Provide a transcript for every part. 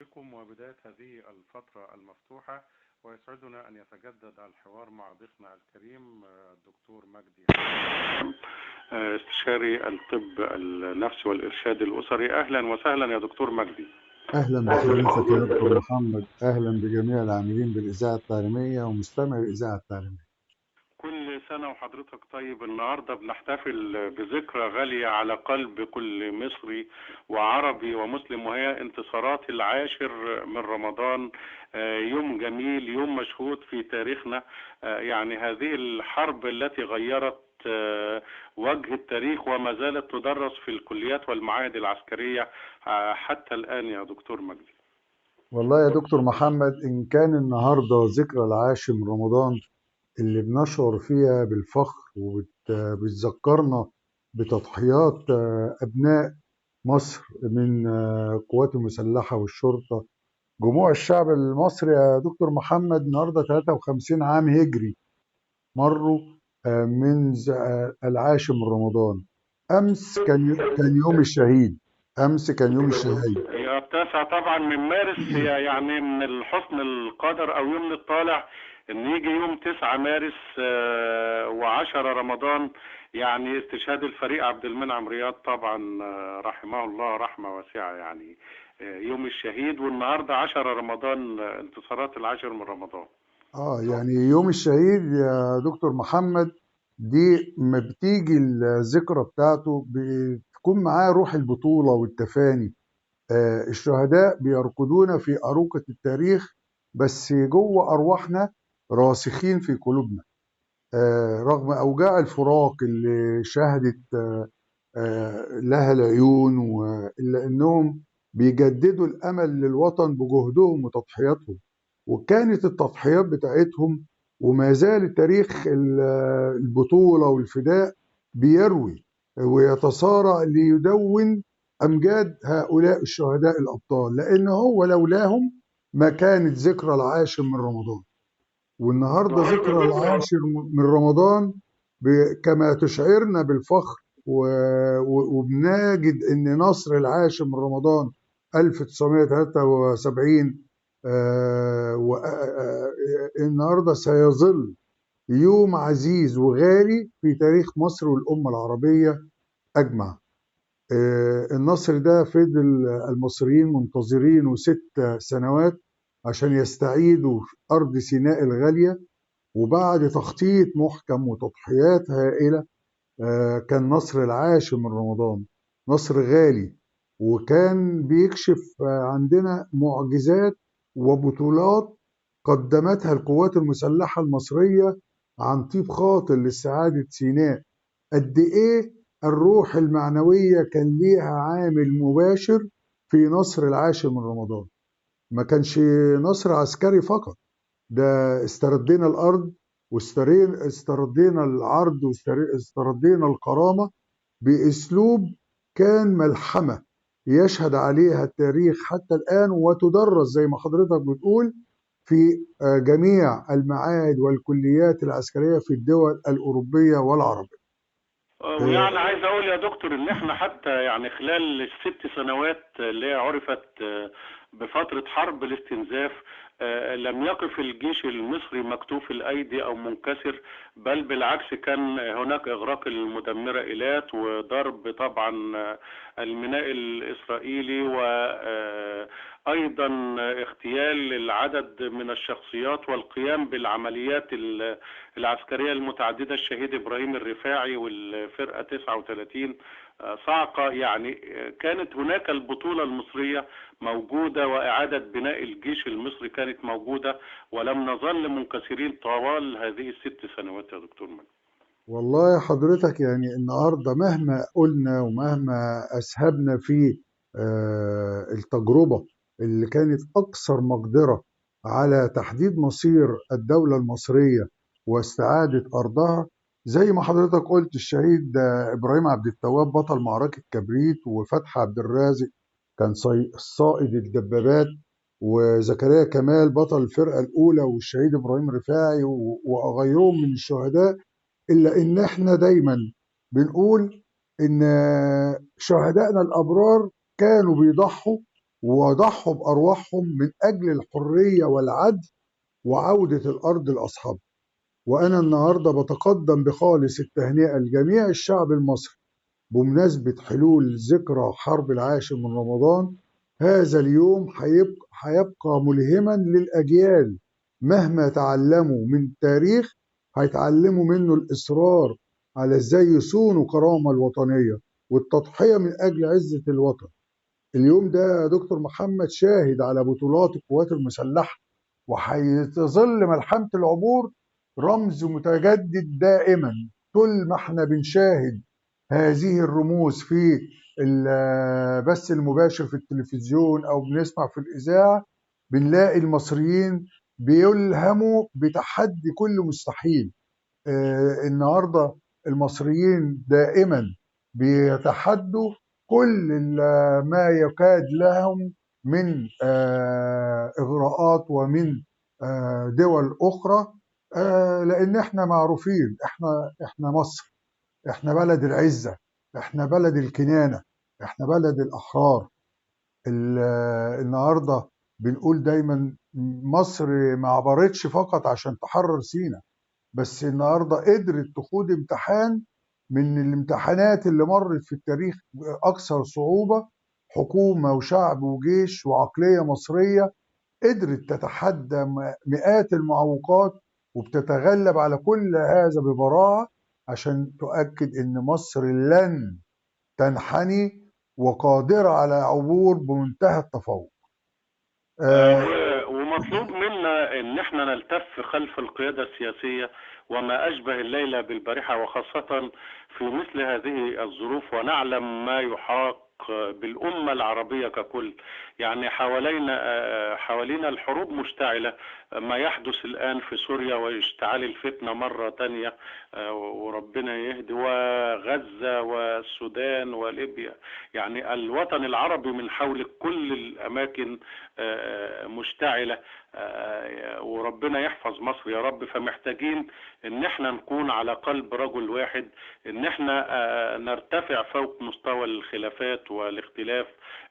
بكم وبداية هذه الفترة المفتوحة، ويسعدنا أن يتجدد الحوار مع ضيفنا الكريم الدكتور مجدي حسام، استشاري الطب النفسي والإرشاد الأسري. أهلا وسهلا يا دكتور مجدي. أهلا بحضرتك يا دكتور محمد، أهلا بجميع العاملين بالإذاعة التعليمية ومستمعي الإذاعة التعليمية. كل سنة وحضرتك طيب. النهاردة بنحتفل بذكرى غالية على قلب كل مصري وعربي ومسلم، وهي انتصارات العاشر من رمضان. يوم جميل، يوم مشهود في تاريخنا. يعني هذه الحرب التي غيرت وجه التاريخ وما زالت تدرس في الكليات والمعاهد العسكرية حتى الآن يا دكتور مجدي. والله يا دكتور محمد، إن كان النهاردة ذكرى العاشر من رمضان اللي بنشعر فيها بالفخر وبتذكرنا بتضحيات أبناء مصر من القوات المسلحة والشرطة، جموع الشعب المصري يا دكتور محمد. النهاردة 53 عام هجري مروا من العاشر من رمضان. أمس كان يوم الشهيد. أمس كان يوم الشهيد. هي التاسع طبعا من مارس، هي يعني من الحسن القدر او يوم الطالع ان يجي يوم 9 مارس وعشرة رمضان، يعني استشهاد الفريق عبد المنعم رياض طبعا، رحمه الله رحمة واسعة. يعني يوم الشهيد، والنهاردة 10 رمضان، انتصارات العاشر من رمضان. يعني يوم الشهيد يا دكتور محمد، دي ما بتيجي الذكرى بتاعته بتكون معاه روح البطولة والتفاني. الشهداء بيركضون في أروقة التاريخ، بس جوه أرواحنا راسخين في قلوبنا. رغم أوجاع الفراق اللي شهدت لها العيون، إلا أنهم بيجددوا الأمل للوطن بجهدهم وتضحياتهم. وكانت التضحيات بتاعتهم وما زال تاريخ البطولة والفداء بيروي ويتصارع ليدون أمجاد هؤلاء الشهداء الأبطال، لأن هو لولاهم ما كانت ذكرى العاشر من رمضان. والنهارده ذكرى العاشر من رمضان كما تشعرنا بالفخر، وبنجد ان نصر العاشر من رمضان 1973 النهارده سيظل يوم عزيز وغالي في تاريخ مصر والأمة العربية أجمع. النصر ده فضل المصريين منتظرينه 6 سنوات عشان يستعيدوا أرض سيناء الغالية، وبعد تخطيط محكم وتضحيات هائلة كان نصر العاشر من رمضان نصر غالي، وكان بيكشف عندنا معجزات وبطولات قدمتها القوات المسلحة المصرية عن طيب خاطر لاستعادة سيناء. قد إيه الروح المعنوية كان ليها عامل مباشر في نصر العاشر من رمضان. ما كانش نصر عسكري فقط، ده استردينا الأرض واستردينا العرض واستردينا الكرامة بأسلوب كان ملحمة يشهد عليها التاريخ حتى الآن، وتدرس زي ما حضرتك بتقول في جميع المعاهد والكليات العسكرية في الدول الأوروبية والعربية. ويعني عايز اقول يا دكتور ان احنا حتى يعني خلال ال6 سنوات اللي هي عرفت بفترة حرب الاستنزاف، لم يقف الجيش المصري مكتوف الايدي او منكسر، بل بالعكس كان هناك اغراق المدمرات وضرب طبعا الميناء الاسرائيلي، وايضا اغتيال العدد من الشخصيات والقيام بالعمليات العسكرية المتعددة. الشهيد إبراهيم الرفاعي والفرقة 39 صاعقة. يعني كانت هناك البطولة المصرية موجودة، وإعادة بناء الجيش المصري كانت موجودة، ولم نظل منكسرين طوال هذه ال6 سنوات يا دكتور مجدي. والله حضرتك يعني النهاردة مهما قلنا ومهما أسهبنا في التجربة اللي كانت أكثر مقدرة على تحديد مصير الدولة المصرية واستعادة أرضها، زي ما حضرتك قلت الشهيد إبراهيم عبد التواب بطل معركة كبريت، وفتحي عبد الرازق كان صائد الدبابات، وزكريا كمال بطل الفرقة الأولى، والشهيد إبراهيم رفاعي وغيرهم من الشهداء. إلا إن إحنا دايما بنقول إن شهدائنا الأبرار كانوا بيضحوا وضحوا بأرواحهم من أجل الحرية والعدل وعودة الأرض لأصحابها. وأنا النهاردة بتقدم بخالص التهنئة لجميع الشعب المصري بمناسبة حلول ذكرى حرب العاشر من رمضان. هذا اليوم هيبقى ملهما للأجيال، مهما تعلموا من التاريخ هيتعلموا منه الإصرار على إزاي يصونوا كرامة الوطنية والتضحية من أجل عزة الوطن. اليوم ده يا دكتور محمد شاهد على بطولات القوات المسلحة، وهيظل ملحمة العبور رمز متجدد دائما. طول ما احنا بنشاهد هذه الرموز في البث المباشر في التلفزيون أو بنسمع في الإذاعة، بنلاقي المصريين بيلهموا بتحدي كل مستحيل. النهارده المصريين دائما بيتحدوا كل ما يكاد لهم من إغراءات ومن دول أخرى، لأن احنا معروفين، احنا مصر، احنا بلد العزة، احنا بلد الكنانة، احنا بلد الأحرار. النهارده بنقول دايما مصر ما عبرتش فقط عشان تحرر سيناء، بس النهارده قدرت تخوض امتحان من الامتحانات اللي مرت في التاريخ اكثر صعوبه. حكومه وشعب وجيش وعقليه مصريه قدرت تتحدى مئات المعوقات وبتتغلب على كل هذا ببراعه، عشان تؤكد ان مصر لن تنحني وقادره على عبور بمنتهى التفوق. ومطلوب منا ان احنا نلتف خلف القيادة السياسية وما اشبه الليلة بالبارحة، وخاصة في مثل هذه الظروف، ونعلم ما يحاق بالأمة العربية ككل. يعني حوالينا الحروب مشتعلة، ما يحدث الآن في سوريا واشتعال الفتنة مرة تانية، وربنا يهدي، وغزة والسودان وليبيا. يعني الوطن العربي من حول كل الأماكن مشتعلة، وربنا يحفظ مصر يا رب. فمحتاجين ان احنا نكون على قلب رجل واحد، ان احنا نرتفع فوق مستوى الخلافات والاختلاف،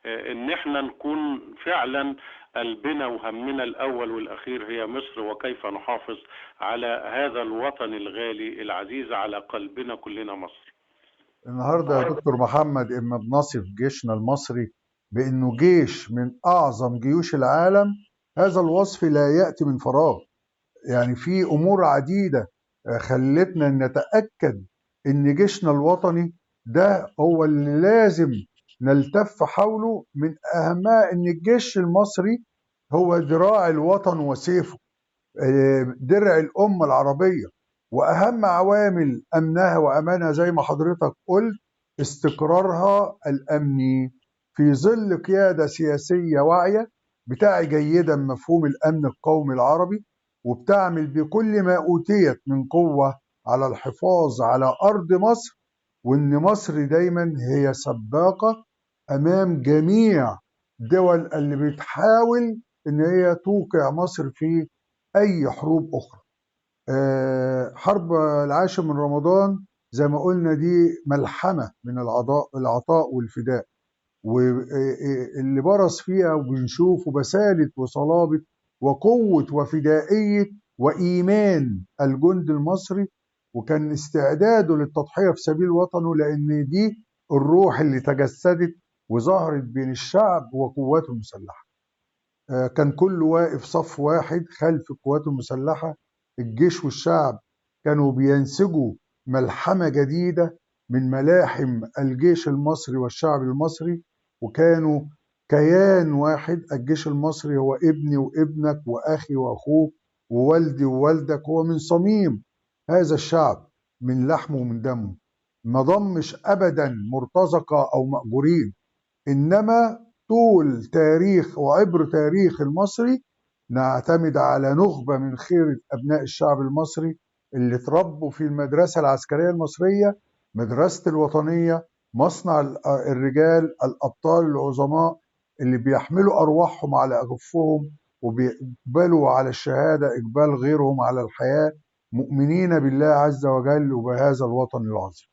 ان احنا نكون فعلا قلبنا وهمنا الاول والاخير هي مصر، وكيف نحافظ على هذا الوطن الغالي العزيز على قلبنا كلنا مصر. النهارده يا دكتور محمد اما بنصف جيشنا المصري بانه جيش من اعظم جيوش العالم، هذا الوصف لا ياتي من فراغ. يعني في امور عديده خلتنا نتاكد ان جيشنا الوطني ده هو اللي لازم نلتف حوله. من اهمها ان الجيش المصري هو ذراع الوطن وسيفه، درع الأمة العربية، وأهم عوامل أمنها وأمانها زي ما حضرتك قلت استقرارها الأمني في ظل قيادة سياسية واعية بتاعي جيدا مفهوم الأمن القومي العربي، وبتعمل بكل ما أوتيت من قوة على الحفاظ على أرض مصر، وإن مصر دايما هي سباقة أمام جميع دول اللي بتحاول إن هي توقع مصر في أي حروب أخرى. حرب العاشر من رمضان زي ما قلنا دي ملحمة من العطاء والفداء، واللي برز فيها وبنشوفه بسالة وصلابة وقوة وفدائية وإيمان الجند المصري، وكان استعداده للتضحية في سبيل وطنه، لأن دي الروح اللي تجسدت وظهرت بين الشعب وقواته المسلحة. كان كله واقف صف واحد خلف القوات المسلحة. الجيش والشعب كانوا بينسجوا ملحمة جديدة من ملاحم الجيش المصري والشعب المصري، وكانوا كيان واحد. الجيش المصري هو ابني وابنك وأخي وأخوك ووالدي ووالدك، هو من صميم هذا الشعب، من لحمه ومن دمه. ما ضمش أبدا مرتزقة أو مأجورين، إنما طول تاريخ وعبر تاريخ المصري نعتمد على نخبة من خيرة أبناء الشعب المصري اللي تربوا في المدرسة العسكرية المصرية، مدرسة الوطنية، مصنع الرجال الأبطال العظماء اللي بيحملوا أرواحهم على أكفهم وبيقبلوا على الشهادة إقبال غيرهم على الحياة، مؤمنين بالله عز وجل وبهذا الوطن العظيم.